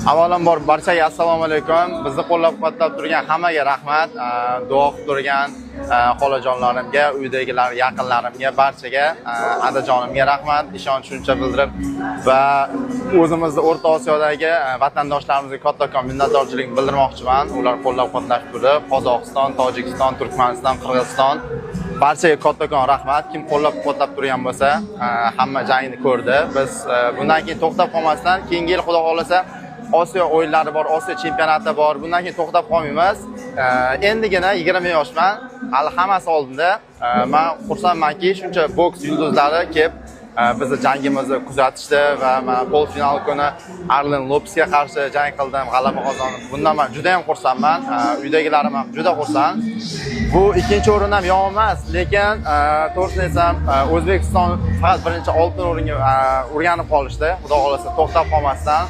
Avvalambor barchaga assalomu alaykum. Bizni qo'llab-quvvatlab turgan hammaga rahmat. Duo qilib turgan xolajonlarimga, uydagilar, yaqinlarimga, barchaga, adajonimga rahmat, ishonch shuncha bildirib va o'zimizni O'rta Osiyodagi vatandoshlarimizga kattakon minnatdorchilik bildirmoqchiman. Ular qo'llab-quvvatlab turdi. Qozog'iston, Tojikiston, Turkmaniston, Qirg'iziston barchaga kattakon rahmat. Kim qo'llab-quvvatlab turgan bo'lsa, hamma jangni ko'rdi. Biz bundan keyin to'xtab qolmasdan, keyingi yil Xudo xolasa Osiyo o'yinlari bor, Osiyo chempionati bor. Bundan keyin to'xtab qolmaymiz. Endigina 20 yoshman. Hali hammasi oldinda. Men xursandmanki, shuncha boks yulduzlari kelib bizni jangimizni kuzatishdi va men polfinal kuni Arlen Lopesga qarshi jang qildim, g'alaba qozondim. Bundan men juda ham xursandman. Uydagilarim ham juda xursand. Bu ikkinchi o'rin ham yomon emas, lekin to'g'risini aytsam, O'zbekiston faqat birinchi oltin o'ringa o'rganib qolishdi. Xudo xolasa to'xtab qolmasdan